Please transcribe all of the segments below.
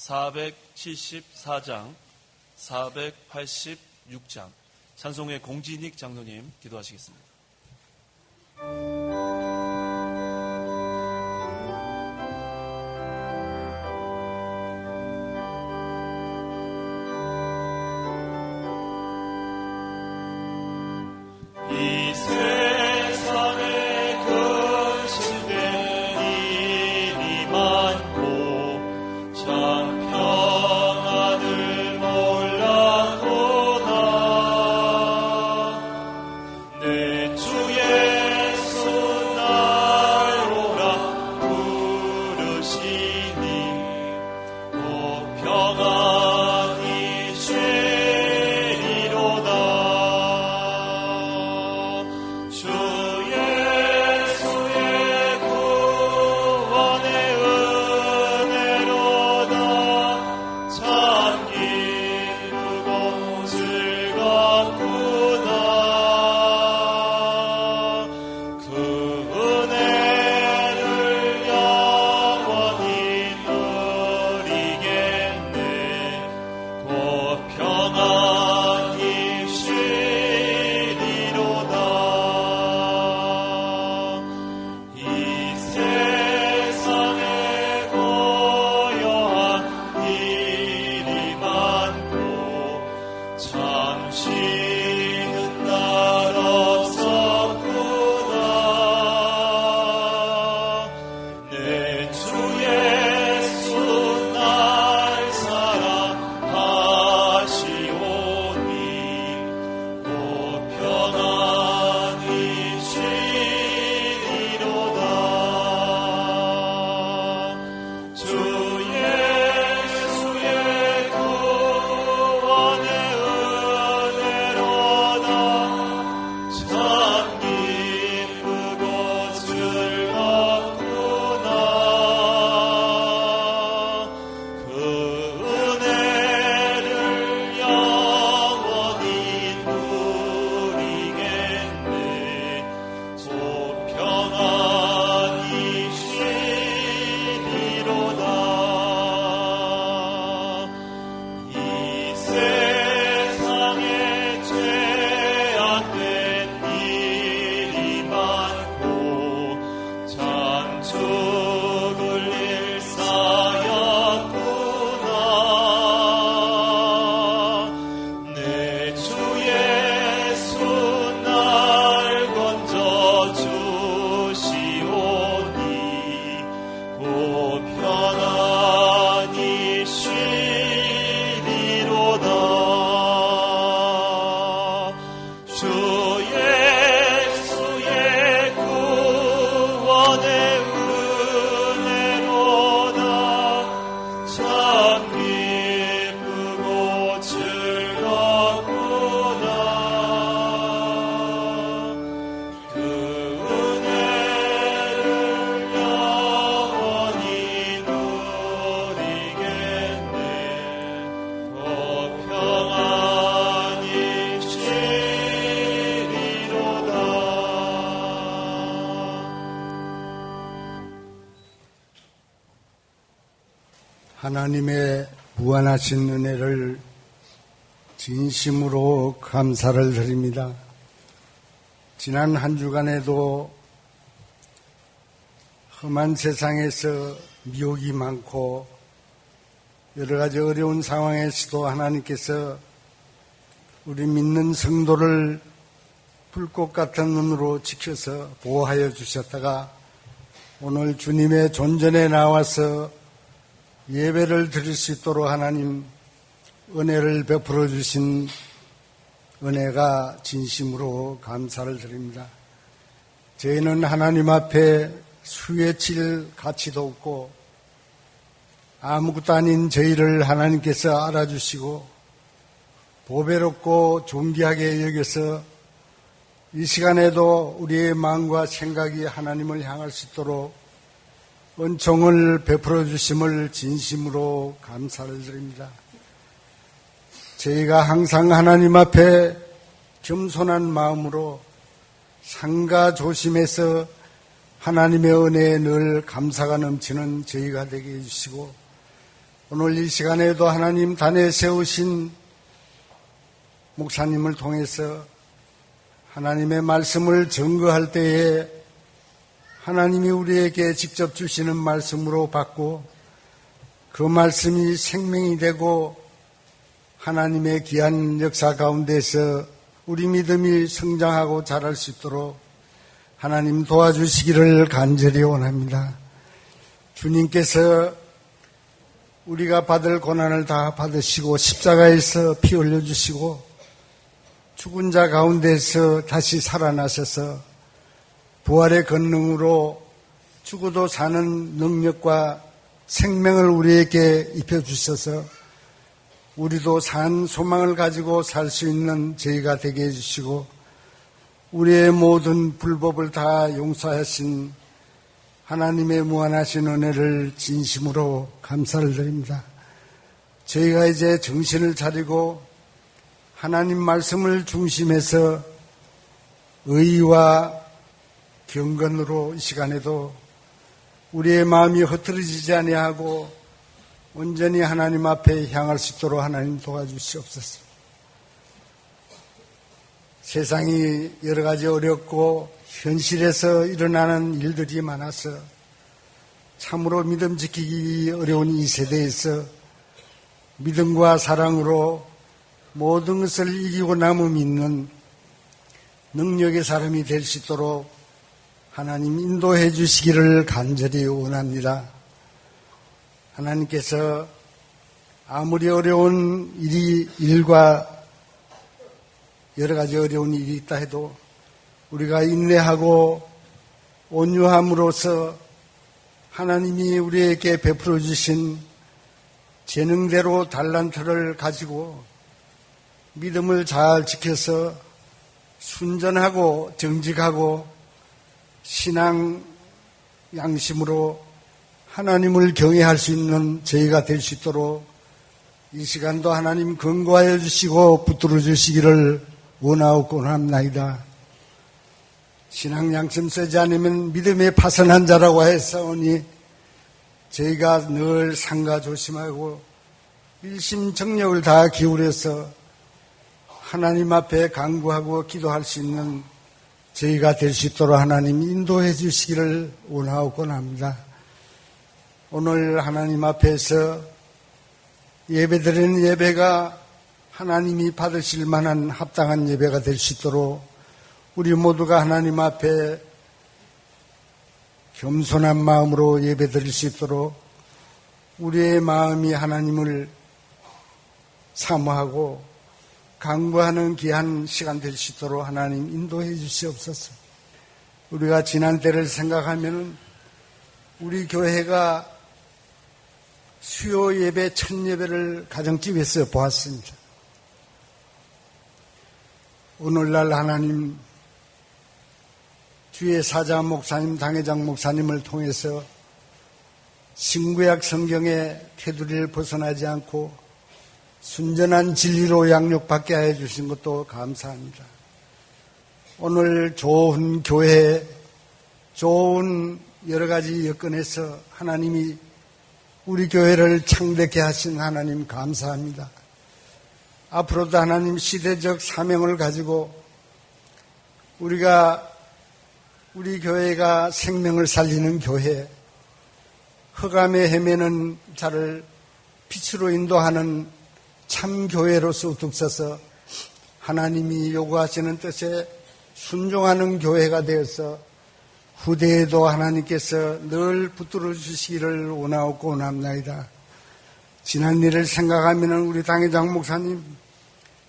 474장, 486장 찬송의 공진익 장로님 기도하시겠습니다. 이 세상에 근심된 일이 많고 참 평안을 몰라도다. 내 주 예수 날 오라 부르시니 또 평안히 쉬리로다. 주 예수의 구원의 은혜로다. 참 기쁘고 즐겁구나. 그 은혜를 영원히 누리겠네. 곧 평안히 쉬리로다. 이 세상에 고요한 일이 많고 참 쉬는 날 없었구나. 내 주 예수 날 사랑하시오니 또 평안히 쉬리로다. 주 예수의 구원의 은혜로다. 참 기쁘고 즐겁구나. 그 은혜를 영원히 누리겠네. 곧 평안히 쉬리로다. 이 세상에 죄악된 일이 많고 참 죽을 일 쌓였구나. 내 주 예수 날 건져주시오니 곧 평안히 쉬리로다. 주 예수의 구원의 은혜로다. 참 기쁘고 즐겁구나. 그 은혜를 영원히 누리겠네. 곧 평안히 쉬리로다. 하나님의 무한하신 은혜를 진심으로 감사를 드립니다. 지난 한 주간에도 험한 세상에서 미혹이 많고 여러 가지 어려운 상황에서도 하나님께서 우리 믿는 성도를 불꽃 같은 눈으로 지켜서 보호하여 주셨다가 오늘 주님의 존전에 나와서 예배를 드릴 수 있도록 하나님 은혜를 베풀어 주신 은혜가 진심으로 감사를 드립니다. 저희는 하나님 앞에 수혜칠 가치도 없고 아무것도 아닌 저희를 하나님께서 알아주시고 보배롭고 존귀하게 여겨서 이 시간에도 우리의 마음과 생각이 하나님을 향할 수 있도록 은총을 베풀어 주심을 진심으로 감사를 드립니다. 저희가 항상 하나님 앞에 겸손한 마음으로 상가 조심해서 하나님의 은혜에 늘 감사가 넘치는 저희가 되게 해주시고 오늘 이 시간에도 하나님 단에 세우신 목사님을 통해서 하나님의 말씀을 증거할 때에 하나님이 우리에게 직접 주시는 말씀으로 받고 그 말씀이 생명이 되고 하나님의 귀한 역사 가운데서 우리 믿음이 성장하고 자랄 수 있도록 하나님 도와주시기를 간절히 원합니다. 주님께서 우리가 받을 고난을 다 받으시고 십자가에서 피 흘려주시고 죽은 자 가운데서 다시 살아나셔서 부활의 권능으로 죽어도 사는 능력과 생명을 우리에게 입혀주셔서 우리도 산 소망을 가지고 살 수 있는 저희가 되게 해주시고 우리의 모든 불법을 다 용서하신 하나님의 무한하신 은혜를 진심으로 감사를 드립니다. 저희가 이제 정신을 차리고 하나님 말씀을 중심해서 의와 경건으로 이 시간에도 우리의 마음이 흐트러지지 아니하고 온전히 하나님 앞에 향할 수 있도록 하나님 도와주시옵소서. 세상이 여러 가지 어렵고 현실에서 일어나는 일들이 많아서 참으로 믿음 지키기 어려운 이 세대에서 믿음과 사랑으로 모든 것을 이기고 남음 있는 능력의 사람이 될 수 있도록 하나님 인도해 주시기를 간절히 원합니다. 하나님께서 아무리 어려운 일과 여러 가지 어려운 일이 있다 해도 우리가 인내하고 온유함으로써 하나님이 우리에게 베풀어 주신 재능대로 달란트를 가지고 믿음을 잘 지켜서 순전하고 정직하고 신앙 양심으로 하나님을 경외할 수 있는 저희가 될 수 있도록 이 시간도 하나님 권고하여 주시고 붙들어 주시기를 원하옵고 합나이다. 신앙 양심 쓰지 않으면 믿음에 파선한 자라고 했사오니 저희가 늘 상가 조심하고 일심정력을 다 기울여서 하나님 앞에 간구하고 기도할 수 있는 저희가 될 수 있도록 하나님 인도해 주시기를 원하옵고 합니다. 오늘 하나님 앞에서 예배드리는 예배가 하나님이 받으실 만한 합당한 예배가 될 수 있도록 우리 모두가 하나님 앞에 겸손한 마음으로 예배드릴 수 있도록 우리의 마음이 하나님을 사모하고 간구하는 귀한 시간 될 수 있도록 하나님 인도해 주시옵소서. 우리가 지난 때를 생각하면 우리 교회가 수요 예배 첫 예배를 가정집에서 보았습니다. 오늘날 하나님 주의 사자 목사님, 당회장 목사님을 통해서 신구약 성경의 테두리를 벗어나지 않고 순전한 진리로 양육받게 하여 주신 것도 감사합니다. 오늘 좋은 교회, 좋은 여러 가지 여건에서 하나님이 우리 교회를 창대케 하신 하나님 감사합니다. 앞으로도 하나님 시대적 사명을 가지고 우리 교회가 생명을 살리는 교회, 흑암에 헤매는 자를 빛으로 인도하는 참 교회로서 우뚝 서서 하나님이 요구하시는 뜻에 순종하는 교회가 되어서 후대에도 하나님께서 늘 붙들어 주시기를 원하옵고 원합나이다. 지난 일을 생각하면 우리 당회장 목사님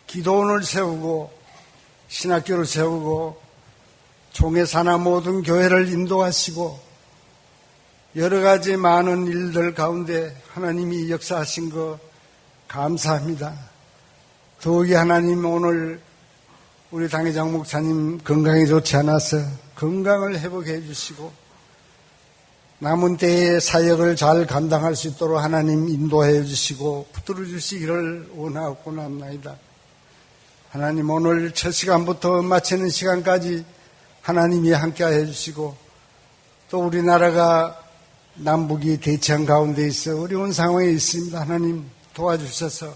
기도원을 세우고 신학교를 세우고 종의 산하 모든 교회를 인도하시고 여러 가지 많은 일들 가운데 하나님이 역사하신 거 감사합니다. 더욱이 하나님 오늘 우리 당회장 목사님 건강이 좋지 않아서 건강을 회복해 주시고 남은 때의 사역을 잘 감당할 수 있도록 하나님 인도해 주시고 붙들어 주시기를 원하옵고 합나이다. 하나님 오늘 첫 시간부터 마치는 시간까지 하나님이 함께해 주시고 또 우리나라가 남북이 대치한 가운데 있어 어려운 상황에 있습니다. 하나님 도와주셔서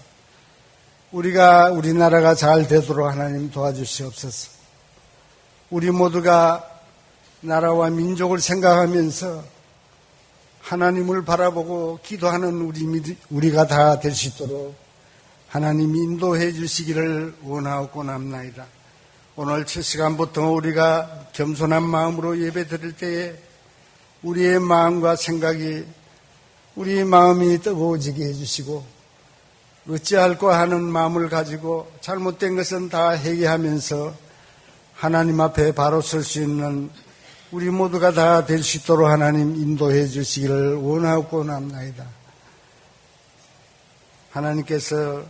우리나라가 잘 되도록 하나님 도와주시옵소서. 우리 모두가 나라와 민족을 생각하면서 하나님을 바라보고 기도하는 우리가 다 될 수 있도록 하나님 인도해 주시기를 원하고 남나이다. 오늘 첫 시간부터 우리가 겸손한 마음으로 예배 드릴 때에 우리의 마음과 생각이 우리 마음이 뜨거워지게 해주시고 어찌할까 하는 마음을 가지고 잘못된 것은 다 회개하면서 하나님 앞에 바로 설 수 있는 우리 모두가 다 될 수 있도록 하나님 인도해 주시기를 원하고 남나이다. 하나님께서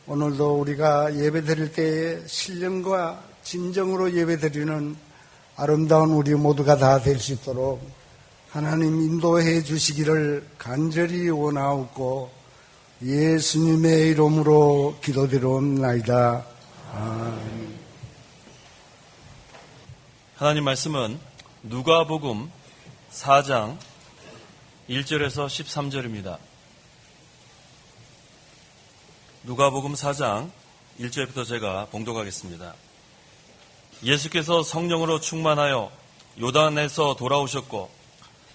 오늘도 우리가 예배 드릴 때에 신령과 진정으로 예배 드리는 아름다운 우리 모두가 다 될 수 있도록 하나님 인도해 주시기를 간절히 원하옵고 예수님의 이름으로 기도드리옵나이다. 아멘. 하나님 말씀은 누가복음 4장 1절에서 13절입니다. 누가복음 4장 1절부터 제가 봉독하겠습니다. 예수께서 성령으로 충만하여 요단에서 돌아오셨고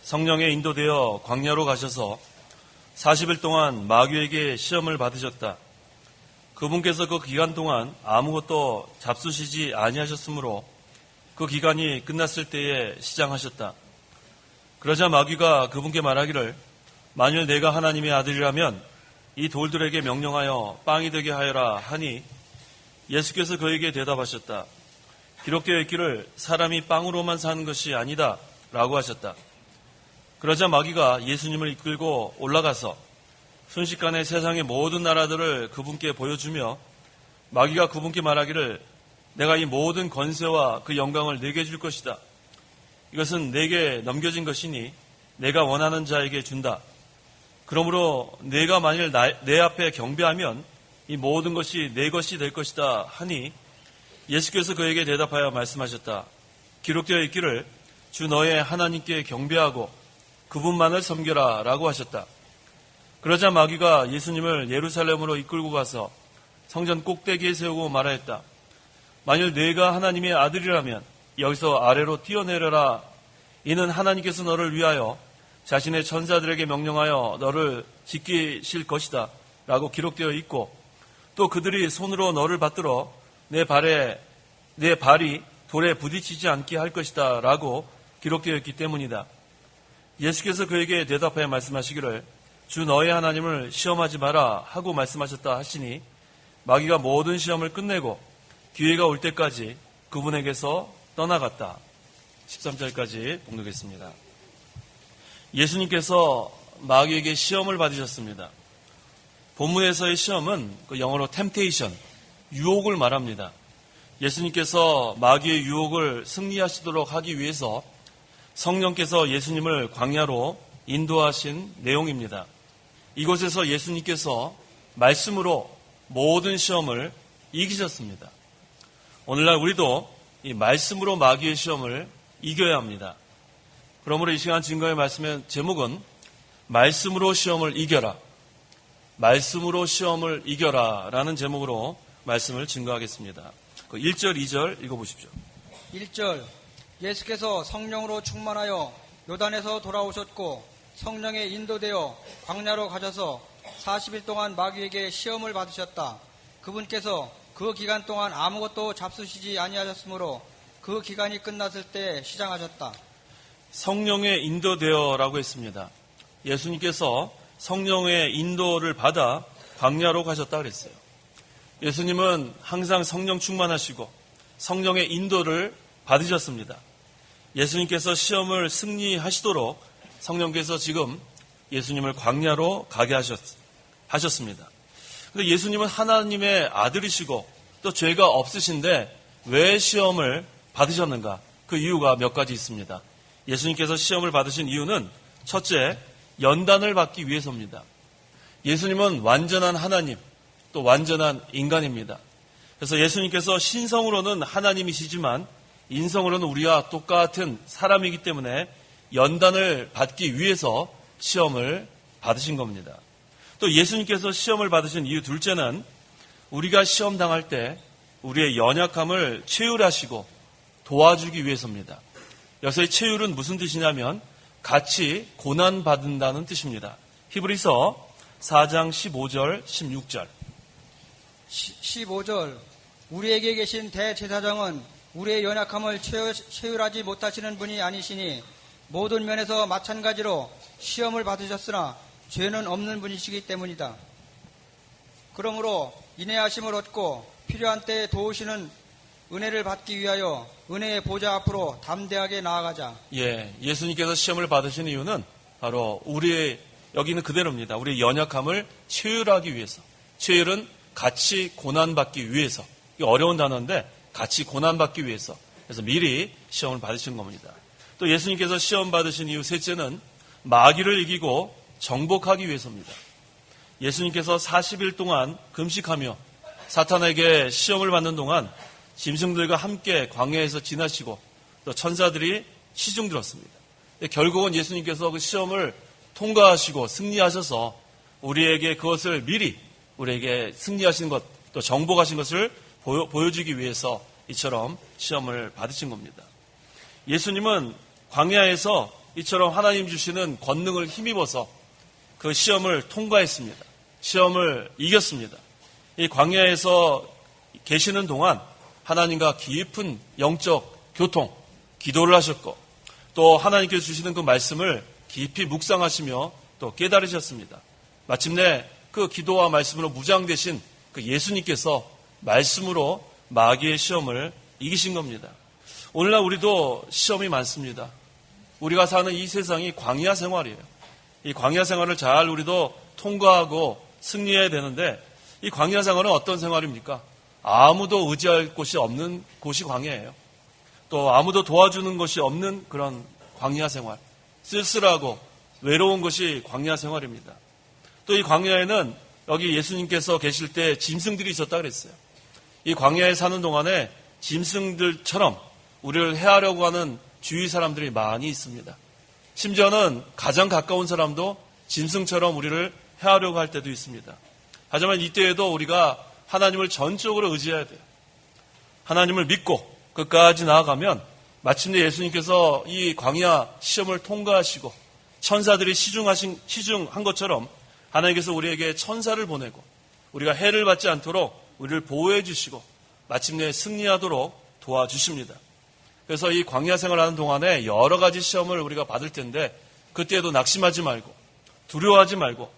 성령에 인도되어 광야로 가셔서 40일 동안 마귀에게 시험을 받으셨다. 그분께서 그 기간 동안 아무것도 잡수시지 아니하셨으므로 그 기간이 끝났을 때에 시장하셨다. 그러자 마귀가 그분께 말하기를 만일 내가 하나님의 아들이라면 이 돌들에게 명령하여 빵이 되게 하여라 하니 예수께서 그에게 대답하셨다. 기록되어 있기를 사람이 빵으로만 사는 것이 아니다 라고 하셨다. 그러자 마귀가 예수님을 이끌고 올라가서 순식간에 세상의 모든 나라들을 그분께 보여주며 마귀가 그분께 말하기를 내가 이 모든 권세와 그 영광을 내게 줄 것이다. 이것은 내게 넘겨진 것이니 내가 원하는 자에게 준다. 그러므로 내가 만일 내 앞에 경배하면 이 모든 것이 내 것이 될 것이다 하니 예수께서 그에게 대답하여 말씀하셨다. 기록되어 있기를 주 너의 하나님께 경배하고 그분만을 섬겨라 라고 하셨다. 그러자 마귀가 예수님을 예루살렘으로 이끌고 가서 성전 꼭대기에 세우고 말하였다. 만일 내가 하나님의 아들이라면 여기서 아래로 뛰어내려라. 이는 하나님께서 너를 위하여 자신의 천사들에게 명령하여 너를 지키실 것이다 라고 기록되어 있고 또 그들이 손으로 너를 받들어 내 발이 돌에 부딪히지 않게 할 것이다 라고 기록되어 있기 때문이다. 예수께서 그에게 대답하여 말씀하시기를 주 너의 하나님을 시험하지 마라 하고 말씀하셨다 하시니 마귀가 모든 시험을 끝내고 기회가 올 때까지 그분에게서 떠나갔다. 13절까지 봉독했습니다. 예수님께서 마귀에게 시험을 받으셨습니다. 본문에서의 시험은 영어로 temptation, 유혹을 말합니다. 예수님께서 마귀의 유혹을 승리하시도록 하기 위해서 성령께서 예수님을 광야로 인도하신 내용입니다. 이곳에서 예수님께서 말씀으로 모든 시험을 이기셨습니다. 오늘날 우리도 이 말씀으로 마귀의 시험을 이겨야 합니다. 그러므로 이 시간 증거의 말씀의 제목은 말씀으로 시험을 이겨라. 말씀으로 시험을 이겨라 라는 제목으로 말씀을 증거하겠습니다. 1절, 2절 읽어보십시오. 1절 예수께서 성령으로 충만하여 요단에서 돌아오셨고 성령에 인도되어 광야로 가셔서 40일 동안 마귀에게 시험을 받으셨다. 그분께서 그 기간 동안 아무것도 잡수시지 아니하셨으므로 그 기간이 끝났을 때 시장하셨다. 성령에 인도되어라고 했습니다. 예수님께서 성령의 인도를 받아 광야로 가셨다 그랬어요. 예수님은 항상 성령 충만하시고 성령의 인도를 받으셨습니다. 예수님께서 시험을 승리하시도록 성령께서 지금 예수님을 광야로 가게 하셨습니다. 그런데 예수님은 하나님의 아들이시고 또 죄가 없으신데 왜 시험을 받으셨는가? 그 이유가 몇 가지 있습니다. 예수님께서 시험을 받으신 이유는 첫째, 연단을 받기 위해서입니다. 예수님은 완전한 하나님, 또 완전한 인간입니다. 그래서 예수님께서 신성으로는 하나님이시지만 인성으로는 우리와 똑같은 사람이기 때문에 연단을 받기 위해서 시험을 받으신 겁니다. 또 예수님께서 시험을 받으신 이유 둘째는 우리가 시험 당할 때 우리의 연약함을 체휼하시고 도와주기 위해서입니다. 여기서 이 체휼은 무슨 뜻이냐면 같이 고난받는다는 뜻입니다. 히브리서 4장 15절 16절 15절 우리에게 계신 대제사장은 우리의 연약함을 체휼하지 못하시는 분이 아니시니 모든 면에서 마찬가지로 시험을 받으셨으나 죄는 없는 분이시기 때문이다. 그러므로 인내하심을 얻고 필요한 때에 도우시는 은혜를 받기 위하여 은혜의 보좌 앞으로 담대하게 나아가자. 예수님께서 시험을 받으신 이유는 바로 우리의 여기는 그대로입니다. 우리의 연약함을 체휼하기 위해서. 체휼은 같이 고난받기 위해서. 이 어려운 단어인데 같이 고난받기 위해서. 그래서 미리 시험을 받으신 겁니다. 또 예수님께서 시험 받으신 이유 셋째는 마귀를 이기고 정복하기 위해서입니다. 예수님께서 40일 동안 금식하며 사탄에게 시험을 받는 동안 짐승들과 함께 광야에서 지나시고 또 천사들이 시중 들었습니다. 결국은 예수님께서 그 시험을 통과하시고 승리하셔서 우리에게 그것을 미리 우리에게 승리하신 것 또 정복하신 것을 보여주기 위해서 이처럼 시험을 받으신 겁니다. 예수님은 광야에서 이처럼 하나님 주시는 권능을 힘입어서 그 시험을 통과했습니다. 시험을 이겼습니다. 이 광야에서 계시는 동안 하나님과 깊은 영적 교통, 기도를 하셨고 또 하나님께서 주시는 그 말씀을 깊이 묵상하시며 또 깨달으셨습니다. 마침내 그 기도와 말씀으로 무장되신 그 예수님께서 말씀으로 마귀의 시험을 이기신 겁니다. 오늘날 우리도 시험이 많습니다. 우리가 사는 이 세상이 광야 생활이에요. 이 광야 생활을 잘 우리도 통과하고 승리해야 되는데 이 광야 생활은 어떤 생활입니까? 아무도 의지할 곳이 없는 곳이 광야예요. 또 아무도 도와주는 것이 없는 그런 광야 생활. 쓸쓸하고 외로운 것이 광야 생활입니다. 또 이 광야에는 여기 예수님께서 계실 때 짐승들이 있었다 그랬어요. 이 광야에 사는 동안에 짐승들처럼 우리를 해하려고 하는 주위 사람들이 많이 있습니다. 심지어는 가장 가까운 사람도 짐승처럼 우리를 해하려고 할 때도 있습니다. 하지만 이때에도 우리가 하나님을 전적으로 의지해야 돼요. 하나님을 믿고 끝까지 나아가면 마침내 예수님께서 이 광야 시험을 통과하시고 천사들이 시중한 것처럼 하나님께서 우리에게 천사를 보내고 우리가 해를 받지 않도록 우리를 보호해 주시고 마침내 승리하도록 도와주십니다. 그래서 이 광야 생활하는 동안에 여러 가지 시험을 우리가 받을 텐데 그때에도 낙심하지 말고 두려워하지 말고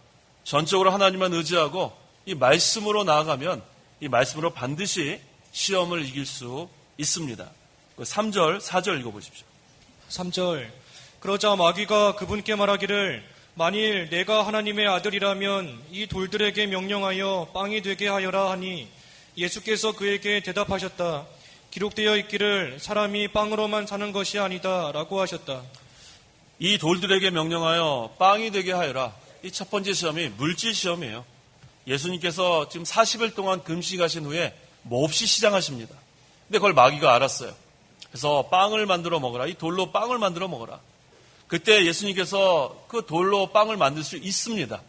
전적으로 하나님만 의지하고 이 말씀으로 나아가면 이 말씀으로 반드시 시험을 이길 수 있습니다. 3절, 4절 읽어보십시오. 3절 그러자 마귀가 그분께 말하기를 만일 내가 하나님의 아들이라면 이 돌들에게 명령하여 빵이 되게 하여라 하니 예수께서 그에게 대답하셨다. 기록되어 있기를 사람이 빵으로만 사는 것이 아니다 라고 하셨다. 이 돌들에게 명령하여 빵이 되게 하여라. 이 첫 번째 시험이 물질 시험이에요. 예수님께서 지금 40일 동안 금식하신 후에 몹시 시장하십니다. 근데 그걸 마귀가 알았어요. 그래서 빵을 만들어 먹어라. 이 돌로 빵을 만들어 먹어라. 그때 예수님께서 그 돌로 빵을 만들 수 있습니다.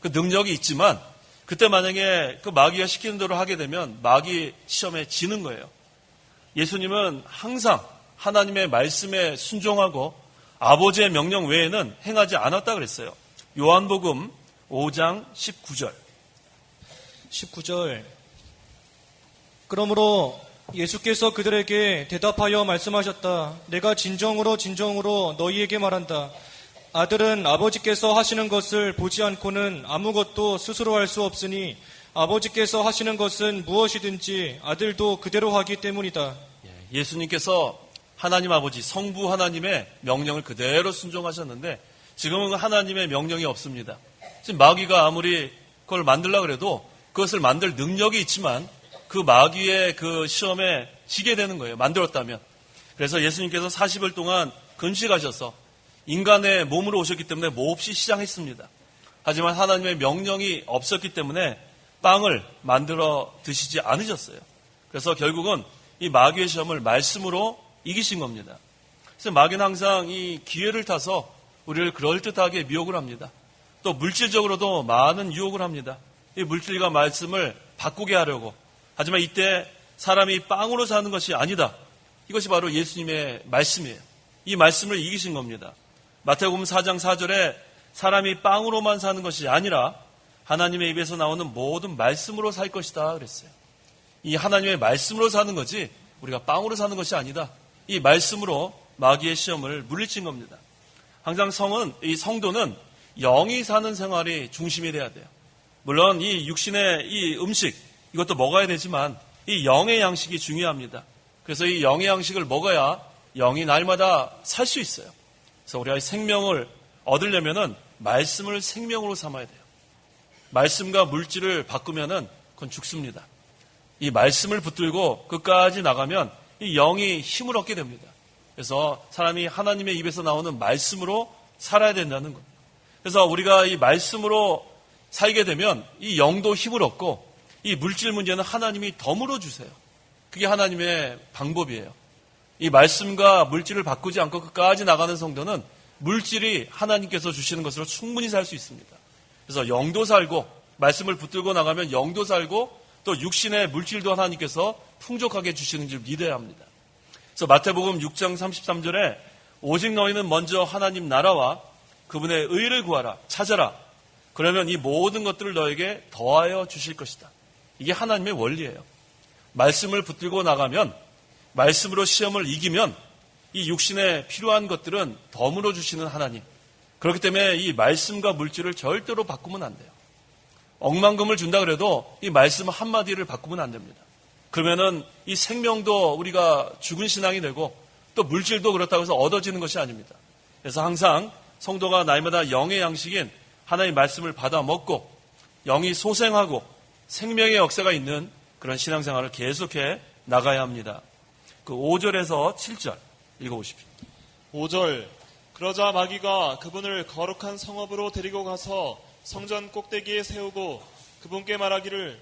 그 능력이 있지만 그때 만약에 그 마귀가 시키는 대로 하게 되면 마귀 시험에 지는 거예요. 예수님은 항상 하나님의 말씀에 순종하고 아버지의 명령 외에는 행하지 않았다 그랬어요. 요한복음 5장 19절. 19절 그러므로 예수께서 그들에게 대답하여 말씀하셨다. 내가 진정으로 너희에게 말한다. 아들은 아버지께서 하시는 것을 보지 않고는 아무것도 스스로 할 수 없으니 아버지께서 하시는 것은 무엇이든지 아들도 그대로 하기 때문이다. 예수님께서 하나님 아버지 성부 하나님의 명령을 그대로 순종하셨는데 지금은 하나님의 명령이 없습니다. 지금 마귀가 아무리 그걸 만들려고 해도 그것을 만들 능력이 있지만 그 마귀의 그 시험에 지게 되는 거예요. 만들었다면. 그래서 예수님께서 40일 동안 금식하셔서 인간의 몸으로 오셨기 때문에 몹시 시장했습니다. 하지만 하나님의 명령이 없었기 때문에 빵을 만들어 드시지 않으셨어요. 그래서 결국은 이 마귀의 시험을 말씀으로 이기신 겁니다. 그래서 마귀는 항상 이 기회를 타서 우리를 그럴듯하게 미혹을 합니다. 또 물질적으로도 많은 유혹을 합니다. 이 물질과 말씀을 바꾸게 하려고. 하지만 이때 사람이 빵으로 사는 것이 아니다. 이것이 바로 예수님의 말씀이에요. 이 말씀을 이기신 겁니다. 마태복음 4장 4절에 사람이 빵으로만 사는 것이 아니라 하나님의 입에서 나오는 모든 말씀으로 살 것이다 그랬어요. 이 하나님의 말씀으로 사는 거지 우리가 빵으로 사는 것이 아니다. 이 말씀으로 마귀의 시험을 물리친 겁니다. 항상 이 성도는 영이 사는 생활이 중심이 돼야 돼요. 물론 이 육신의 이 음식 이것도 먹어야 되지만 이 영의 양식이 중요합니다. 그래서 이 영의 양식을 먹어야 영이 날마다 살 수 있어요. 그래서 우리가 생명을 얻으려면은 말씀을 생명으로 삼아야 돼요. 말씀과 물질을 바꾸면은 그건 죽습니다. 이 말씀을 붙들고 끝까지 나가면 이 영이 힘을 얻게 됩니다. 그래서 사람이 하나님의 입에서 나오는 말씀으로 살아야 된다는 것. 그래서 우리가 이 말씀으로 살게 되면 이 영도 힘을 얻고 이 물질 문제는 하나님이 덤으로 주세요. 그게 하나님의 방법이에요. 이 말씀과 물질을 바꾸지 않고 끝까지 나가는 성도는 물질이 하나님께서 주시는 것으로 충분히 살 수 있습니다. 그래서 영도 살고 말씀을 붙들고 나가면 영도 살고 또 육신의 물질도 하나님께서 풍족하게 주시는 줄 믿어야 합니다. 그래서 마태복음 6장 33절에 오직 너희는 먼저 하나님 나라와 그분의 의를 구하라, 찾아라. 그러면 이 모든 것들을 너에게 더하여 주실 것이다. 이게 하나님의 원리예요. 말씀을 붙들고 나가면 말씀으로 시험을 이기면 이 육신에 필요한 것들은 덤으로 주시는 하나님. 그렇기 때문에 이 말씀과 물질을 절대로 바꾸면 안 돼요. 억만금을 준다 그래도 이 말씀 한마디를 바꾸면 안 됩니다. 그러면은 이 생명도 우리가 죽은 신앙이 되고 또 물질도 그렇다고 해서 얻어지는 것이 아닙니다. 그래서 항상 성도가 날마다 영의 양식인 하나님의 말씀을 받아 먹고 영이 소생하고 생명의 역사가 있는 그런 신앙생활을 계속해 나가야 합니다. 그 5절에서 7절 읽어보십시오. 5절 그러자 마귀가 그분을 거룩한 성읍으로 데리고 가서 성전 꼭대기에 세우고 그분께 말하기를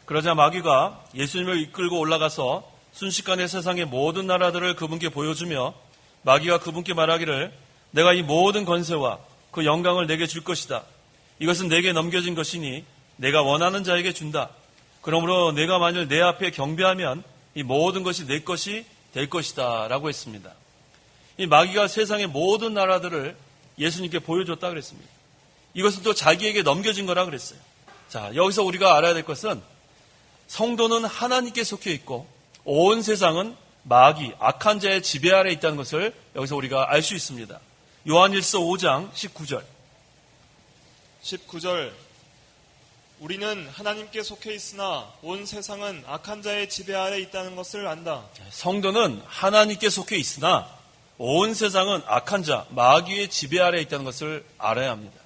그러자 마귀가 예수님을 이끌고 올라가서 순식간에 세상의 모든 나라들을 그분께 보여주며 마귀가 그분께 말하기를 내가 이 모든 권세와 그 영광을 내게 줄 것이다. 이것은 내게 넘겨진 것이니 내가 원하는 자에게 준다. 그러므로 내가 만일 내 앞에 경배하면 이 모든 것이 내 것이 될 것이다 라고 했습니다. 이 마귀가 세상의 모든 나라들을 예수님께 보여줬다 그랬습니다. 이것은 또 자기에게 넘겨진 거라 그랬어요. 자, 여기서 우리가 알아야 될 것은 성도는 하나님께 속해 있고 온 세상은 마귀, 악한 자의 지배 아래 있다는 것을 여기서 우리가 알 수 있습니다. 요한일서 5장 19절 19절 우리는 하나님께 속해 있으나 온 세상은 악한 자의 지배 아래 있다는 것을 안다. 성도는 하나님께 속해 있으나 온 세상은 악한 자, 마귀의 지배 아래 있다는 것을 알아야 합니다.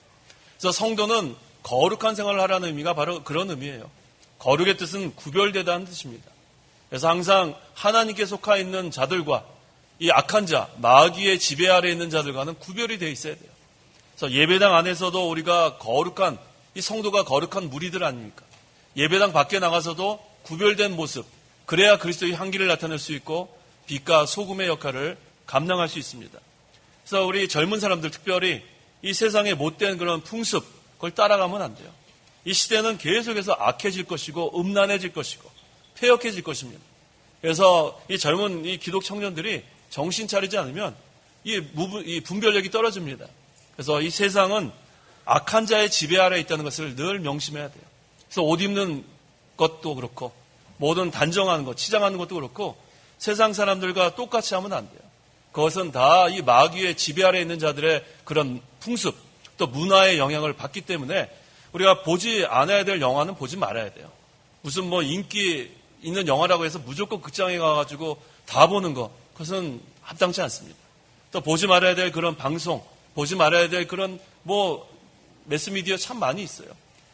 그래서 성도는 거룩한 생활을 하라는 의미가 바로 그런 의미예요. 거룩의 뜻은 구별되다는 뜻입니다. 그래서 항상 하나님께 속해 있는 자들과 이 악한 자, 마귀의 지배 아래 있는 자들과는 구별이 되어 있어야 돼요. 그래서 예배당 안에서도 우리가 거룩한 이 성도가 거룩한 무리들 아닙니까? 예배당 밖에 나가서도 구별된 모습, 그래야 그리스도의 향기를 나타낼 수 있고 빛과 소금의 역할을 감당할 수 있습니다. 그래서 우리 젊은 사람들 특별히 이 세상의 못된 그런 풍습, 그걸 따라가면 안 돼요. 이 시대는 계속해서 악해질 것이고 음란해질 것이고 폐역해질 것입니다. 그래서 이 젊은 이 기독 청년들이 정신 차리지 않으면 이 분별력이 떨어집니다. 그래서 이 세상은 악한 자의 지배 아래 있다는 것을 늘 명심해야 돼요. 그래서 옷 입는 것도 그렇고 모든 단정하는 것, 치장하는 것도 그렇고 세상 사람들과 똑같이 하면 안 돼요. 그것은 다 이 마귀의 지배 아래 있는 자들의 그런 풍습 또 문화의 영향을 받기 때문에 우리가 보지 않아야 될 영화는 보지 말아야 돼요. 무슨 뭐 인기 있는 영화라고 해서 무조건 극장에 가가지고 다 보는 거, 그것은 합당치 않습니다. 또 보지 말아야 될 그런 방송, 보지 말아야 될 그런 뭐 매스미디어 참 많이 있어요.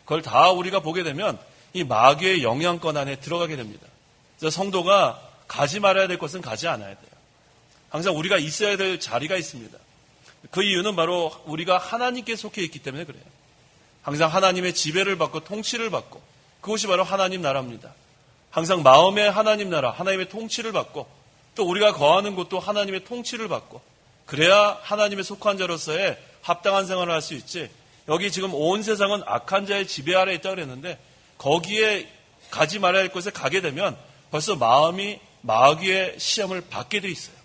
그걸 다 우리가 보게 되면 이 마귀의 영향권 안에 들어가게 됩니다. 그래서 성도가 가지 말아야 될 것은 가지 않아야 돼요. 항상 우리가 있어야 될 자리가 있습니다. 그 이유는 바로 우리가 하나님께 속해 있기 때문에 그래요. 항상 하나님의 지배를 받고 통치를 받고 그것이 바로 하나님 나라입니다. 항상 마음의 하나님 나라, 하나님의 통치를 받고 또 우리가 거하는 곳도 하나님의 통치를 받고 그래야 하나님의 속한 자로서의 합당한 생활을 할 수 있지. 여기 지금 온 세상은 악한 자의 지배 아래에 있다고 그랬는데 거기에 가지 말아야 할 곳에 가게 되면 벌써 마음이 마귀의 시험을 받게 돼 있어요.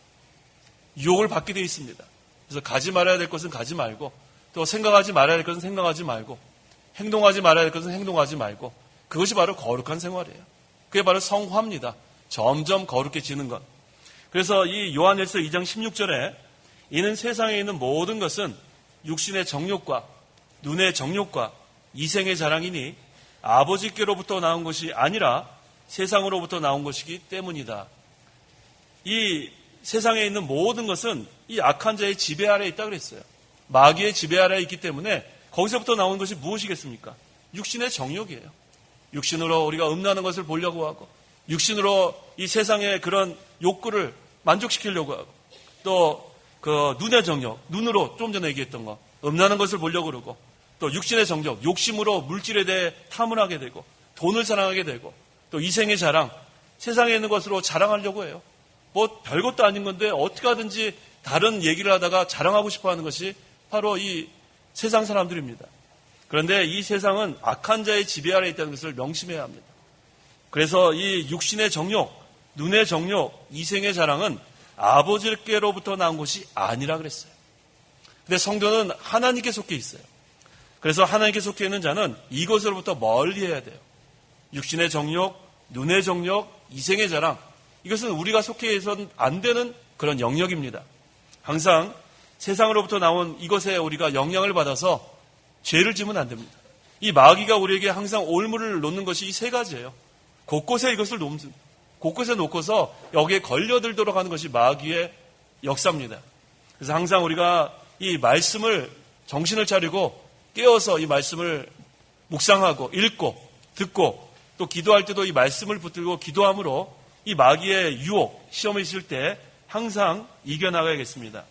유혹을 받게 돼 있습니다. 그래서 가지 말아야 될 것은 가지 말고 또 생각하지 말아야 될 것은 생각하지 말고 행동하지 말아야 될 것은 행동하지 말고 그것이 바로 거룩한 생활이에요. 그게 바로 성화입니다. 점점 거룩해지는 것. 그래서 이 요한일서 2장 16절에 이는 세상에 있는 모든 것은 육신의 정욕과 눈의 정욕과 이생의 자랑이니 아버지께로부터 나온 것이 아니라 세상으로부터 나온 것이기 때문이다. 이 세상에 있는 모든 것은 이 악한 자의 지배 아래에 있다고 그랬어요. 마귀의 지배 아래에 있기 때문에 거기서부터 나온 것이 무엇이겠습니까? 육신의 정욕이에요. 육신으로 우리가 음란한 것을 보려고 하고 육신으로 이 세상의 그런 욕구를 만족시키려고 하고 또 그 눈의 정욕, 눈으로 좀 전에 얘기했던 거 음란한 것을 보려고 그러고 또 육신의 정욕, 욕심으로 물질에 대해 탐을 하게 되고 돈을 사랑하게 되고 또 이생의 자랑, 세상에 있는 것으로 자랑하려고 해요. 뭐 별것도 아닌 건데 어떻게 하든지 다른 얘기를 하다가 자랑하고 싶어하는 것이 바로 이 세상 사람들입니다. 그런데 이 세상은 악한 자의 지배 아래에 있다는 것을 명심해야 합니다. 그래서 이 육신의 정욕, 눈의 정욕, 이생의 자랑은 아버지께로부터 나온 것이 아니라 그랬어요. 근데 성도는 하나님께 속해 있어요. 그래서 하나님께 속해 있는 자는 이것으로부터 멀리해야 돼요. 육신의 정욕, 눈의 정욕, 이생의 자랑 이것은 우리가 속해 있어서는 안 되는 그런 영역입니다. 항상 세상으로부터 나온 이것에 우리가 영향을 받아서 죄를 지으면 안 됩니다. 이 마귀가 우리에게 항상 올무를 놓는 것이 이 세 가지예요. 곳곳에 이것을 곳곳에 놓고서 여기에 걸려들도록 하는 것이 마귀의 역사입니다. 그래서 항상 우리가 이 말씀을 정신을 차리고 깨어서 이 말씀을 묵상하고 읽고 듣고 또 기도할 때도 이 말씀을 붙들고 기도함으로 이 마귀의 유혹, 시험이 있을 때 항상 이겨나가야겠습니다.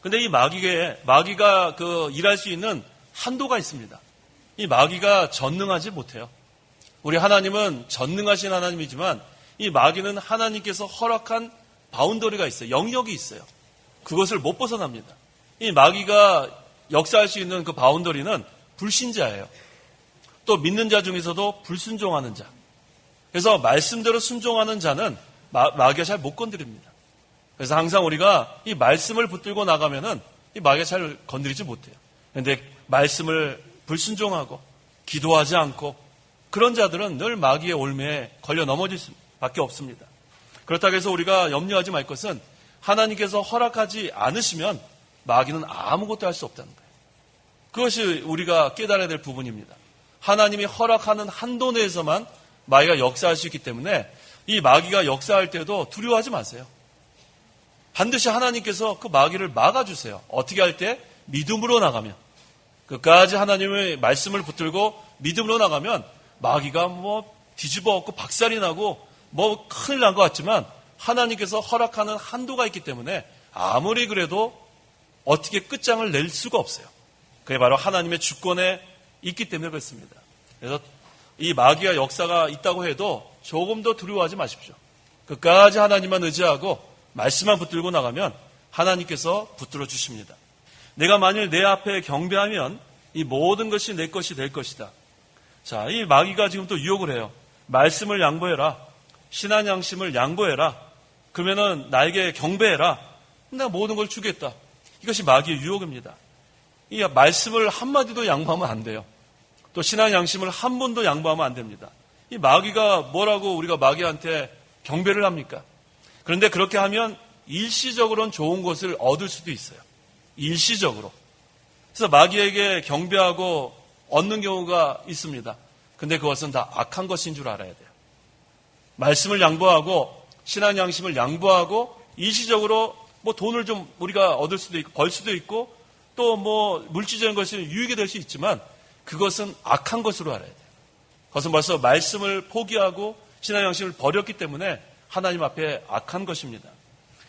근데 이 마귀가 일할 수 있는 한도가 있습니다. 이 마귀가 전능하지 못해요. 우리 하나님은 전능하신 하나님이지만 이 마귀는 하나님께서 허락한 바운더리가 있어요. 영역이 있어요. 그것을 못 벗어납니다. 이 마귀가 역사할 수 있는 그 바운더리는 불신자예요. 또 믿는 자 중에서도 불순종하는 자. 그래서 말씀대로 순종하는 자는 마귀가 잘 못 건드립니다. 그래서 항상 우리가 이 말씀을 붙들고 나가면은 이 마귀가 잘 건드리지 못해요. 그런데 말씀을 불순종하고 기도하지 않고 그런 자들은 늘 마귀의 올매에 걸려 넘어질 수밖에 없습니다. 그렇다고 해서 우리가 염려하지 말 것은 하나님께서 허락하지 않으시면 마귀는 아무것도 할 수 없다는 거예요. 그것이 우리가 깨달아야 될 부분입니다. 하나님이 허락하는 한도 내에서만 마귀가 역사할 수 있기 때문에 이 마귀가 역사할 때도 두려워하지 마세요. 반드시 하나님께서 그 마귀를 막아주세요. 어떻게 할 때? 믿음으로 나가면. 끝까지 하나님의 말씀을 붙들고 믿음으로 나가면 마귀가 뒤집어 엎고 박살이 나고 큰일 난 것 같지만 하나님께서 허락하는 한도가 있기 때문에 아무리 그래도 어떻게 끝장을 낼 수가 없어요. 그게 바로 하나님의 주권에 있기 때문에 그렇습니다. 그래서 이 마귀의 역사가 있다고 해도 조금 더 두려워하지 마십시오. 끝까지 하나님만 의지하고 말씀만 붙들고 나가면 하나님께서 붙들어 주십니다. 내가 만일 내 앞에 경배하면 이 모든 것이 내 것이 될 것이다. 자, 이 마귀가 지금 또 유혹을 해요. 말씀을 양보해라. 신한 양심을 양보해라. 그러면은 나에게 경배해라. 내가 모든 걸 주겠다. 이것이 마귀의 유혹입니다. 이 말씀을 한마디도 양보하면 안 돼요. 또 신한 양심을 한 번도 양보하면 안 됩니다. 이 마귀가 뭐라고 우리가 마귀한테 경배를 합니까? 그런데 그렇게 하면 일시적으로는 좋은 것을 얻을 수도 있어요. 일시적으로. 그래서 마귀에게 경배하고 얻는 경우가 있습니다. 근데 그것은 다 악한 것인 줄 알아야 돼요. 말씀을 양보하고 신한 양심을 양보하고 일시적으로 돈을 좀 우리가 얻을 수도 있고 벌 수도 있고 또 물질적인 것이 유익이 될 수 있지만 그것은 악한 것으로 알아야 돼요. 그것은 벌써 말씀을 포기하고 신한 양심을 버렸기 때문에 하나님 앞에 악한 것입니다.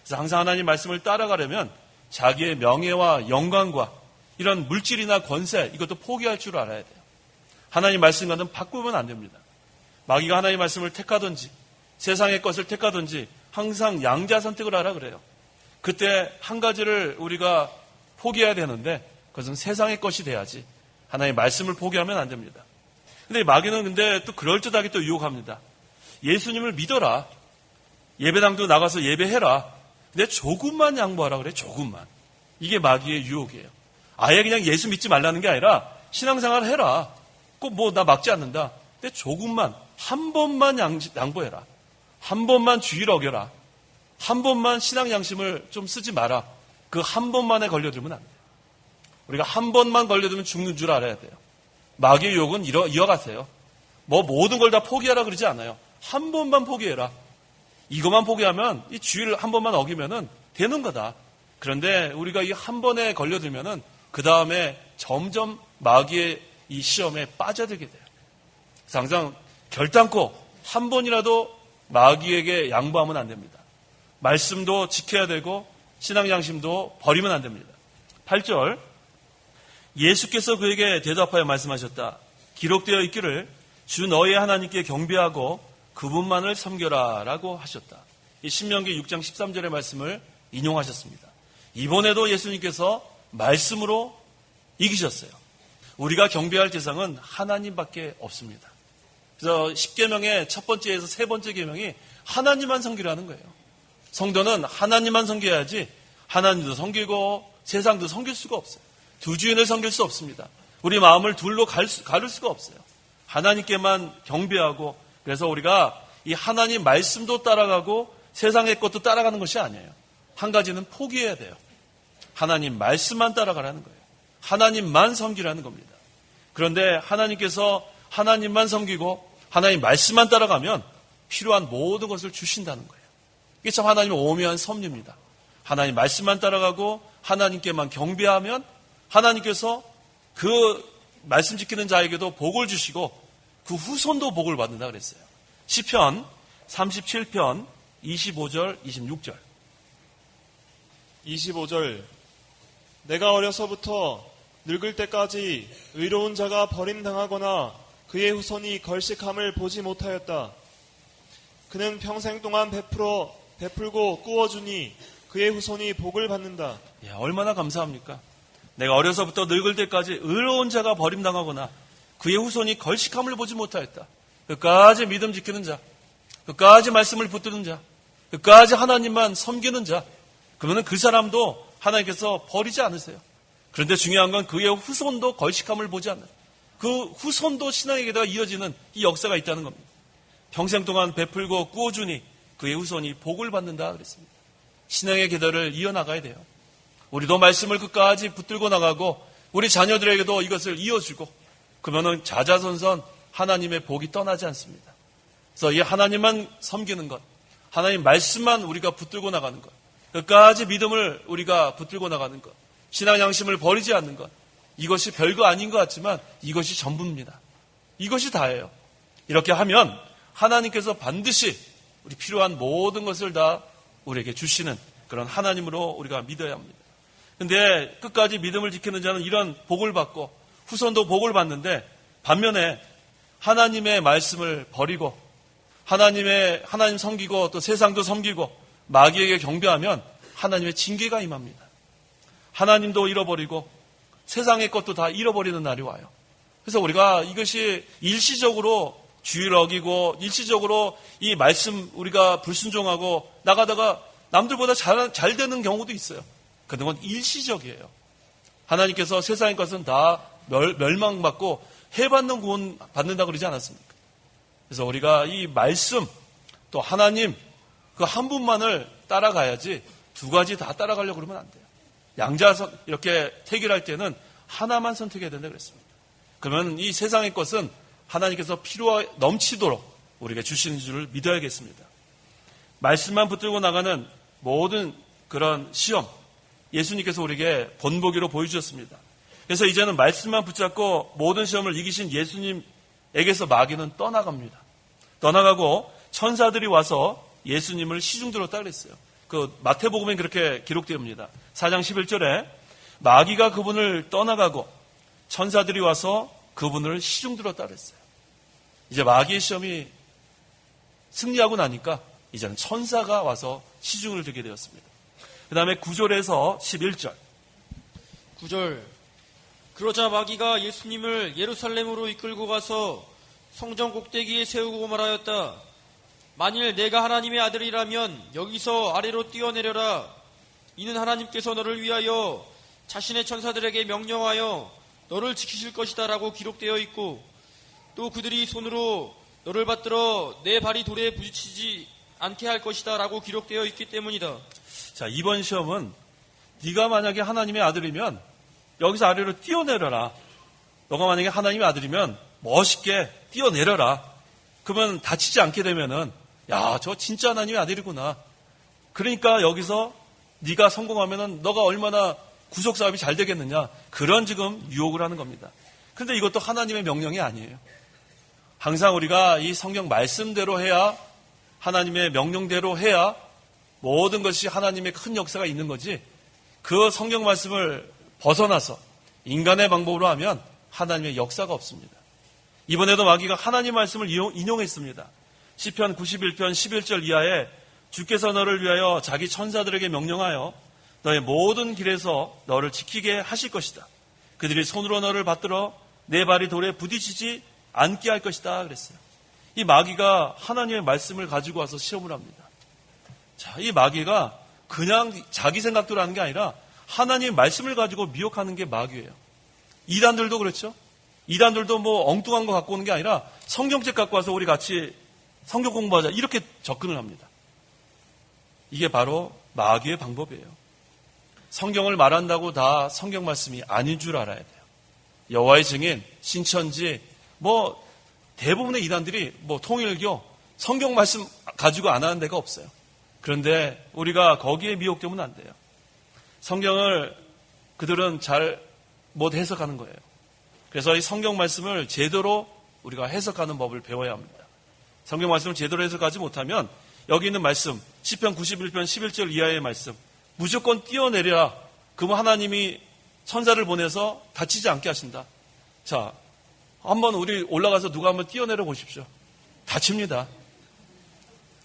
그래서 항상 하나님 말씀을 따라가려면 자기의 명예와 영광과 이런 물질이나 권세 이것도 포기할 줄 알아야 돼요. 하나님 말씀과는 바꾸면 안 됩니다. 마귀가 하나님 말씀을 택하든지 세상의 것을 택하든지 항상 양자 선택을 하라 그래요. 그때 한 가지를 우리가 포기해야 되는데 그것은 세상의 것이 돼야지 하나님의 말씀을 포기하면 안 됩니다. 근데 마귀는 근데 또 그럴듯하게 또 유혹합니다. 예수님을 믿어라. 예배당도 나가서 예배해라. 근데 조금만 양보하라 그래. 조금만. 이게 마귀의 유혹이에요. 아예 그냥 예수 믿지 말라는 게 아니라 신앙생활 해라. 꼭 뭐 나 막지 않는다. 근데 조금만 한 번만 양보해라. 한 번만 주의를 어겨라. 한 번만 신앙 양심을 좀 쓰지 마라. 그 한 번만에 걸려들면 안 돼요. 우리가 한 번만 걸려들면 죽는 줄 알아야 돼요. 마귀의 유혹은 이어가세요. 뭐 모든 걸 다 포기하라 그러지 않아요. 한 번만 포기해라. 이것만 포기하면 이 주의를 한 번만 어기면은 되는 거다. 그런데 우리가 이 한 번에 걸려들면은 그 다음에 점점 마귀의 이 시험에 빠져들게 돼요. 그래서 항상 결단코 한 번이라도 마귀에게 양보하면 안 됩니다. 말씀도 지켜야 되고 신앙 양심도 버리면 안 됩니다. 8절 예수께서 그에게 대답하여 말씀하셨다. 기록되어 있기를 주 너의 하나님께 경배하고 그분만을 섬겨라 라고 하셨다. 이 신명기 6장 13절의 말씀을 인용하셨습니다. 이번에도 예수님께서 말씀으로 이기셨어요. 우리가 경배할 대상은 하나님밖에 없습니다. 그래서 10계명의 첫 번째에서 세 번째 계명이 하나님만 섬기라는 거예요. 성도는 하나님만 섬겨야지 하나님도 섬기고 세상도 섬길 수가 없어요. 두 주인을 섬길 수 없습니다. 우리 마음을 둘로 가를 수가 없어요. 하나님께만 경배하고 그래서 우리가 이 하나님 말씀도 따라가고 세상의 것도 따라가는 것이 아니에요. 한 가지는 포기해야 돼요. 하나님 말씀만 따라가라는 거예요. 하나님만 섬기라는 겁니다. 그런데 하나님께서 하나님만 섬기고 하나님 말씀만 따라가면 필요한 모든 것을 주신다는 거예요. 이게 참 하나님의 오묘한 섭리입니다. 하나님 말씀만 따라가고 하나님께만 경배하면 하나님께서 그 말씀 지키는 자에게도 복을 주시고 그 후손도 복을 받는다 그랬어요. 시편 37편 25절 26절 25절 내가 어려서부터 늙을 때까지 의로운 자가 버림당하거나 그의 후손이 걸식함을 보지 못하였다. 그는 평생 동안 베풀고 꾸어주니 그의 후손이 복을 받는다. 얼마나 감사합니까? 내가 어려서부터 늙을 때까지 의로운 자가 버림당하거나 그의 후손이 걸식함을 보지 못하였다. 끝까지 믿음 지키는 자, 끝까지 말씀을 붙드는 자, 끝까지 하나님만 섬기는 자, 그러면 그 사람도 하나님께서 버리지 않으세요. 그런데 중요한 건 그의 후손도 걸식함을 보지 않는, 그 후손도 신앙의 계대가 이어지는 이 역사가 있다는 겁니다. 평생 동안 베풀고 꾸어주니 그의 후손이 복을 받는다 그랬습니다. 신앙의 계대를 이어나가야 돼요. 우리도 말씀을 끝까지 붙들고 나가고 우리 자녀들에게도 이것을 이어주고 그러면은 자자손손 하나님의 복이 떠나지 않습니다. 그래서 이 하나님만 섬기는 것, 하나님 말씀만 우리가 붙들고 나가는 것, 끝까지 믿음을 우리가 붙들고 나가는 것, 신앙 양심을 버리지 않는 것, 이것이 별거 아닌 것 같지만 이것이 전부입니다. 이것이 다예요. 이렇게 하면 하나님께서 반드시 우리 필요한 모든 것을 다 우리에게 주시는 그런 하나님으로 우리가 믿어야 합니다. 근데 끝까지 믿음을 지키는 자는 이런 복을 받고 후손도 복을 받는데 반면에 하나님의 말씀을 버리고 하나님 섬기고 또 세상도 섬기고 마귀에게 경배하면 하나님의 징계가 임합니다. 하나님도 잃어버리고 세상의 것도 다 잃어버리는 날이 와요. 그래서 우리가 이것이 일시적으로 주의를 어기고 일시적으로 이 말씀 우리가 불순종하고 나가다가 남들보다 잘 되는 경우도 있어요. 그런데 그건 일시적이에요. 하나님께서 세상의 것은 다 멸망받고 해받는 구원 받는다고 그러지 않았습니까? 그래서 우리가 이 말씀 또 하나님 그 한 분만을 따라가야지 두 가지 다 따라가려고 그러면 안 돼요. 양자선 이렇게 택일할 때는 하나만 선택해야 된다 그랬습니다. 그러면 이 세상의 것은 하나님께서 필요가 넘치도록 우리에게 주시는 줄을 믿어야겠습니다. 말씀만 붙들고 나가는 모든 그런 시험 예수님께서 우리에게 본보기로 보여주셨습니다. 그래서 이제는 말씀만 붙잡고 모든 시험을 이기신 예수님에게서 마귀는 떠나갑니다. 떠나가고 천사들이 와서 예수님을 시중들었다 그랬어요. 그 마태복음에 그렇게 기록됩니다. 4장 11절에 마귀가 그분을 떠나가고 천사들이 와서 그분을 시중들었다 그랬어요. 이제 마귀의 시험이 승리하고 나니까 이제는 천사가 와서 시중을 들게 되었습니다. 그 다음에 9절에서 11절. 9절. 그러자 마귀가 예수님을 예루살렘으로 이끌고 가서 성전 꼭대기에 세우고 말하였다. 만일 내가 하나님의 아들이라면 여기서 아래로 뛰어내려라. 이는 하나님께서 너를 위하여 자신의 천사들에게 명령하여 너를 지키실 것이다 라고 기록되어 있고, 또 그들이 손으로 너를 받들어 내 발이 돌에 부딪히지 않게 할 것이다 라고 기록되어 있기 때문이다. 자, 이번 시험은 네가 만약에 하나님의 아들이면 여기서 아래로 뛰어내려라. 너가 만약에 하나님의 아들이면 멋있게 뛰어내려라. 그러면 다치지 않게 되면은 야, 저 진짜 하나님의 아들이구나. 그러니까 여기서 네가 성공하면은 너가 얼마나 구속 사업이 잘 되겠느냐. 그런 지금 유혹을 하는 겁니다. 그런데 이것도 하나님의 명령이 아니에요. 항상 우리가 이 성경 말씀대로 해야, 하나님의 명령대로 해야 모든 것이 하나님의 큰 역사가 있는 거지, 그 성경 말씀을 벗어나서 인간의 방법으로 하면 하나님의 역사가 없습니다. 이번에도 마귀가 하나님 말씀을 인용했습니다. 시편 91편 11절 이하에 주께서 너를 위하여 자기 천사들에게 명령하여 너의 모든 길에서 너를 지키게 하실 것이다. 그들이 손으로 너를 받들어 내 발이 돌에 부딪히지 않게 할 것이다 그랬어요. 이 마귀가 하나님의 말씀을 가지고 와서 시험을 합니다. 자, 이 마귀가 그냥 자기 생각대로 하는 게 아니라 하나님의 말씀을 가지고 미혹하는 게 마귀예요. 이단들도 그렇죠. 이단들도 뭐 엉뚱한 거 갖고 오는 게 아니라 성경책 갖고 와서 우리 같이 성경 공부하자 이렇게 접근을 합니다. 이게 바로 마귀의 방법이에요. 성경을 말한다고 다 성경 말씀이 아닌 줄 알아야 돼요. 여호와의 증인, 신천지, 뭐 대부분의 이단들이 뭐 통일교, 성경 말씀 가지고 안 하는 데가 없어요. 그런데 우리가 거기에 미혹되면 안 돼요. 성경을 그들은 잘 못 해석하는 거예요. 그래서 이 성경 말씀을 제대로 우리가 해석하는 법을 배워야 합니다. 성경 말씀을 제대로 해석하지 못하면 여기 있는 말씀, 시편 91편 11절 이하의 말씀, 무조건 뛰어내려라. 그러면 하나님이 천사를 보내서 다치지 않게 하신다. 자, 한번 우리 올라가서 누가 한번 뛰어내려 보십시오. 다칩니다.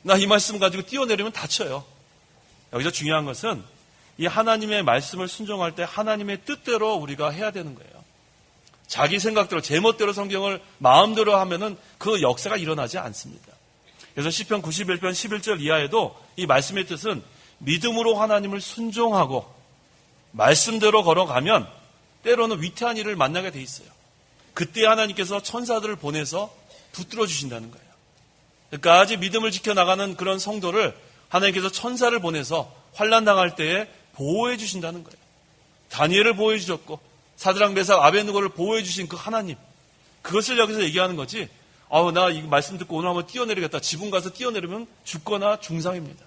나 이 말씀 가지고 뛰어내리면 다쳐요. 여기서 중요한 것은 이 하나님의 말씀을 순종할 때 하나님의 뜻대로 우리가 해야 되는 거예요. 자기 생각대로 제멋대로 성경을 마음대로 하면은 그 역사가 일어나지 않습니다. 그래서 시편 91편 11절 이하에도 이 말씀의 뜻은 믿음으로 하나님을 순종하고 말씀대로 걸어가면 때로는 위태한 일을 만나게 돼 있어요. 그때 하나님께서 천사들을 보내서 붙들어 주신다는 거예요. 그러니까 아직 믿음을 지켜나가는 그런 성도를 하나님께서 천사를 보내서 환난 당할 때에 보호해 주신다는 거예요. 다니엘을 보호해 주셨고 사드락 메삭 아벳느고를 보호해 주신 그 하나님, 그것을 여기서 얘기하는 거지. 나 이 말씀 듣고 오늘 한번 뛰어내리겠다. 지붕 가서 뛰어내리면 죽거나 중상입니다.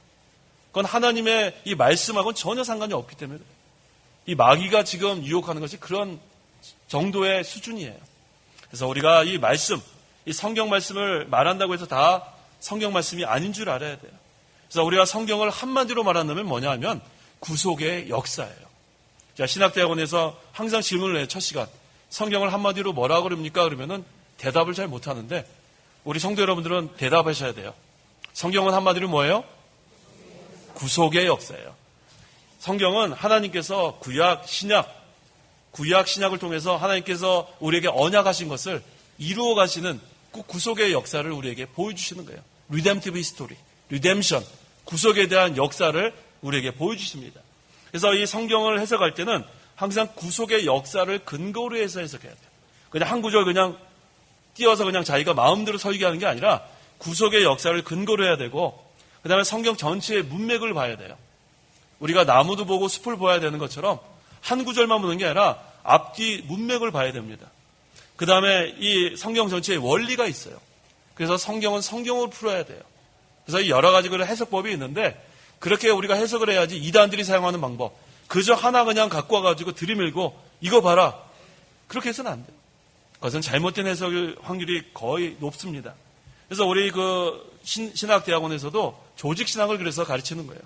그건 하나님의 이 말씀하고는 전혀 상관이 없기 때문에 그래요. 이 마귀가 지금 유혹하는 것이 그런 정도의 수준이에요. 그래서 우리가 이 말씀, 이 성경 말씀을 말한다고 해서 다 성경 말씀이 아닌 줄 알아야 돼요. 그래서 우리가 성경을 한마디로 말한다면 뭐냐 하면 구속의 역사예요. 자, 신학대학원에서 항상 질문을 해요. 첫 시간. 성경을 한마디로 뭐라고 그럽니까? 그러면은 대답을 잘 못하는데 우리 성도 여러분들은 대답하셔야 돼요. 성경은 한마디로 뭐예요? 구속의 역사예요. 성경은 하나님께서 구약, 신약을 통해서 하나님께서 우리에게 언약하신 것을 이루어 가시는 그 구속의 역사를 우리에게 보여주시는 거예요. 리뎀티브 히스토리, 리뎀션, 구속에 대한 역사를 우리에게 보여주십니다. 그래서 이 성경을 해석할 때는 항상 구속의 역사를 근거로 해서 해석해야 돼요. 그냥 한 구절 그냥 띄어서 그냥 자기가 마음대로 설계하는 게 아니라 구속의 역사를 근거로 해야 되고, 그 다음에 성경 전체의 문맥을 봐야 돼요. 우리가 나무도 보고 숲을 봐야 되는 것처럼 한 구절만 보는 게 아니라 앞뒤 문맥을 봐야 됩니다. 그 다음에 이 성경 전체의 원리가 있어요. 그래서 성경은 성경으로 풀어야 돼요. 그래서 이 여러 가지 그런 해석법이 있는데 그렇게 우리가 해석을 해야지 이단들이 사용하는 방법, 그저 하나 그냥 갖고 와가지고 들이밀고 이거 봐라, 그렇게 해서는 안 돼요. 그것은 잘못된 해석의 확률이 거의 높습니다. 그래서 우리 그 신학대학원에서도 조직신학을 그래서 가르치는 거예요.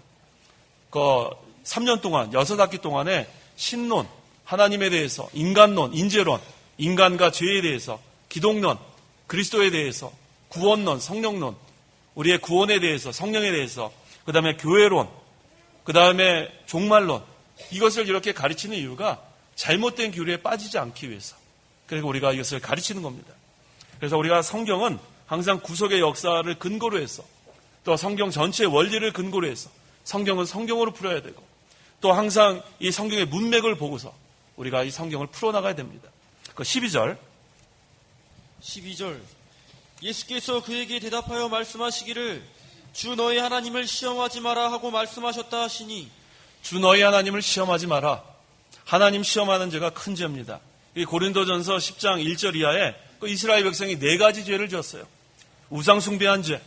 그 3년 동안, 6학기 동안에 신론, 하나님에 대해서, 인간론, 인재론, 인간과 죄에 대해서, 기독론, 그리스도에 대해서, 구원론, 성령론, 우리의 구원에 대해서, 성령에 대해서, 그 다음에 교회론, 그 다음에 종말론, 이것을 이렇게 가르치는 이유가 잘못된 교리에 빠지지 않기 위해서. 그리고 우리가 이것을 가르치는 겁니다. 그래서 우리가 성경은 항상 구속의 역사를 근거로 해서, 또 성경 전체의 원리를 근거로 해서 성경은 성경으로 풀어야 되고, 또 항상 이 성경의 문맥을 보고서 우리가 이 성경을 풀어나가야 됩니다. 그 12절. 예수께서 그에게 대답하여 말씀하시기를 주 너희 하나님을 시험하지 마라 하고 말씀하셨다 하시니, 주 너희 하나님을 시험하지 마라. 하나님 시험하는 죄가 큰 죄입니다. 이 고린도전서 10장 1절 이하에 그 이스라엘 백성이 4가지 죄를 지었어요. 우상 숭배한 죄,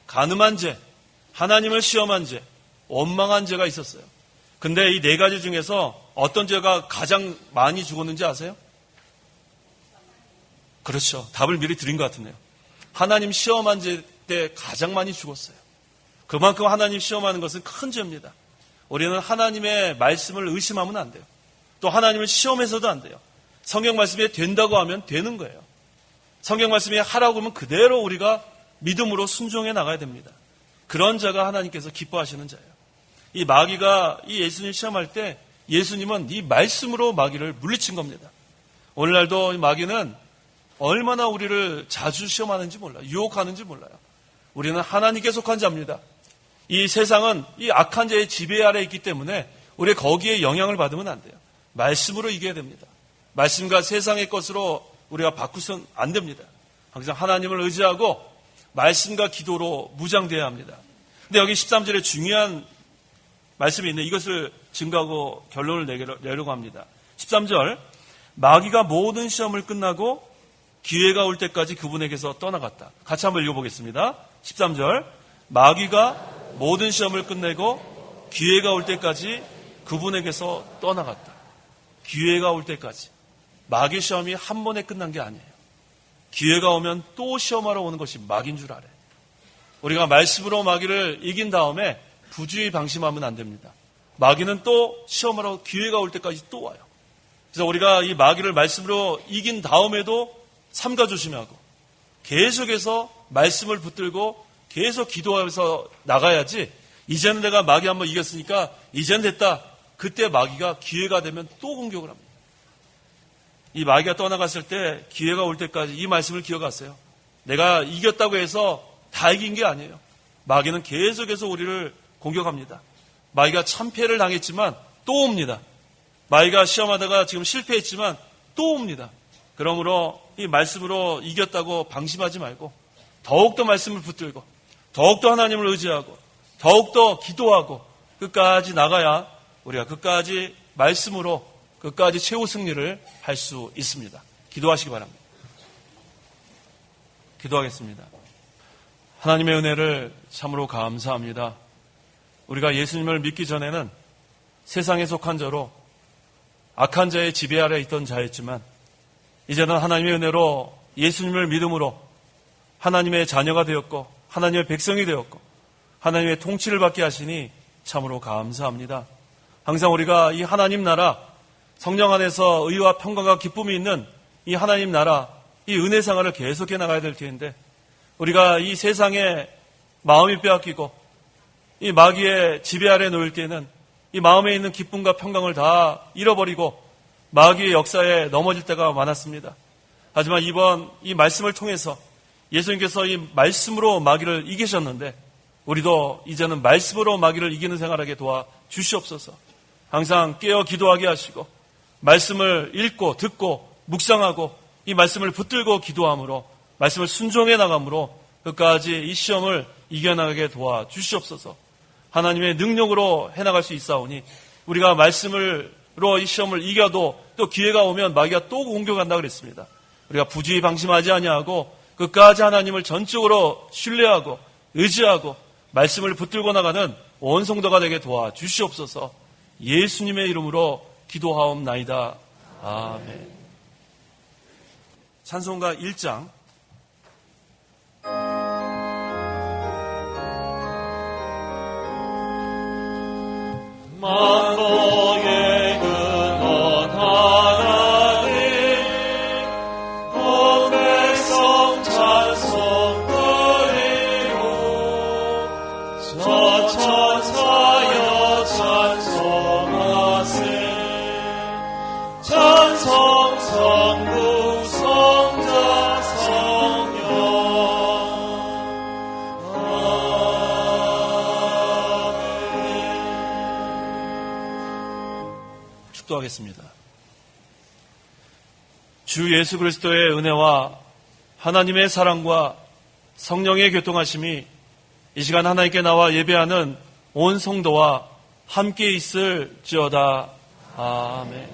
간음한 죄, 하나님을 시험한 죄, 원망한 죄가 있었어요. 근데 이 4가지 중에서 어떤 죄가 가장 많이 죽었는지 아세요? 그렇죠. 답을 미리 드린 것 같은데요. 하나님 시험한 죄 때 가장 많이 죽었어요. 그만큼 하나님 시험하는 것은 큰 죄입니다. 우리는 하나님의 말씀을 의심하면 안 돼요. 또 하나님을 시험해서도 안 돼요. 성경 말씀이 된다고 하면 되는 거예요. 성경 말씀이 하라고 하면 그대로 우리가 믿음으로 순종해 나가야 됩니다. 그런 자가 하나님께서 기뻐하시는 자예요. 이 마귀가 이 예수님 시험할 때 예수님은 이 말씀으로 마귀를 물리친 겁니다. 오늘날도 이 마귀는 얼마나 우리를 자주 시험하는지 몰라요. 유혹하는지 몰라요. 우리는 하나님께 속한 자입니다. 이 세상은 이 악한 자의 지배 아래 있기 때문에 우리 거기에 영향을 받으면 안 돼요. 말씀으로 이겨야 됩니다. 말씀과 세상의 것으로 우리가 바꾸선 안 됩니다. 항상 하나님을 의지하고 말씀과 기도로 무장되어야 합니다. 근데 여기 13절에 중요한 말씀이 있는데 이것을 증거하고 결론을 내려고 합니다. 13절, 마귀가 모든 시험을 끝나고 기회가 올 때까지 그분에게서 떠나갔다. 같이 한번 읽어보겠습니다. 13절, 마귀가 모든 시험을 끝내고 기회가 올 때까지 그분에게서 떠나갔다. 기회가 올 때까지. 마귀 시험이 한 번에 끝난 게 아니에요. 기회가 오면 또 시험하러 오는 것이 마귀인 줄 알아요. 우리가 말씀으로 마귀를 이긴 다음에 부주의 방심하면 안 됩니다. 마귀는 또 시험하러 기회가 올 때까지 또 와요. 그래서 우리가 이 마귀를 말씀으로 이긴 다음에도 삼가 조심하고 계속해서 말씀을 붙들고 계속 기도하면서 나가야지, 이제는 내가 마귀 한번 이겼으니까 이제는 됐다. 그때 마귀가 기회가 되면 또 공격을 합니다. 이 마귀가 떠나갔을 때 기회가 올 때까지 이 말씀을 기억하세요. 내가 이겼다고 해서 다 이긴 게 아니에요. 마귀는 계속해서 우리를 공격합니다. 마귀가 참패를 당했지만 또 옵니다. 마귀가 시험하다가 지금 실패했지만 또 옵니다. 그러므로 이 말씀으로 이겼다고 방심하지 말고 더욱더 말씀을 붙들고 더욱더 하나님을 의지하고 더욱더 기도하고 끝까지 나가야 우리가 끝까지 말씀으로 끝까지 최후 승리를 할 수 있습니다. 기도하시기 바랍니다. 기도하겠습니다. 하나님의 은혜를 참으로 감사합니다. 우리가 예수님을 믿기 전에는 세상에 속한 자로 악한 자의 지배 아래 있던 자였지만 이제는 하나님의 은혜로 예수님을 믿음으로 하나님의 자녀가 되었고 하나님의 백성이 되었고 하나님의 통치를 받게 하시니 참으로 감사합니다. 항상 우리가 이 하나님 나라, 성령 안에서 의와 평강과 기쁨이 있는 이 하나님 나라, 이 은혜 생활을 계속해 나가야 될 텐데 우리가 이 세상에 마음이 빼앗기고 이 마귀의 지배 아래 놓일 때는 이 마음에 있는 기쁨과 평강을 다 잃어버리고 마귀의 역사에 넘어질 때가 많았습니다. 하지만 이번 이 말씀을 통해서 예수님께서 이 말씀으로 마귀를 이기셨는데 우리도 이제는 말씀으로 마귀를 이기는 생활하게 도와 주시옵소서. 항상 깨어 기도하게 하시고 말씀을 읽고 듣고 묵상하고 이 말씀을 붙들고 기도함으로 말씀을 순종해 나감으로 끝까지 이 시험을 이겨나가게 도와 주시옵소서. 하나님의 능력으로 해나갈 수 있사오니 우리가 말씀으로 이 시험을 이겨도 또 기회가 오면 마귀가 또 공격한다 그랬습니다. 우리가 부주의 방심하지 아니하고 끝까지 하나님을 전적으로 신뢰하고 의지하고 말씀을 붙들고 나가는 온 성도가 되게 도와 주시옵소서. 예수님의 이름으로 기도하옵나이다. 아멘. 찬송가 1장 만국의 근원 하나님 온 백성 찬송 드리고 축도하겠습니다. 주 예수 그리스도의 은혜와 하나님의 사랑과 성령의 교통하심이 이 시간 하나님께 나와 예배하는 온 성도와 함께 있을지어다. 아멘.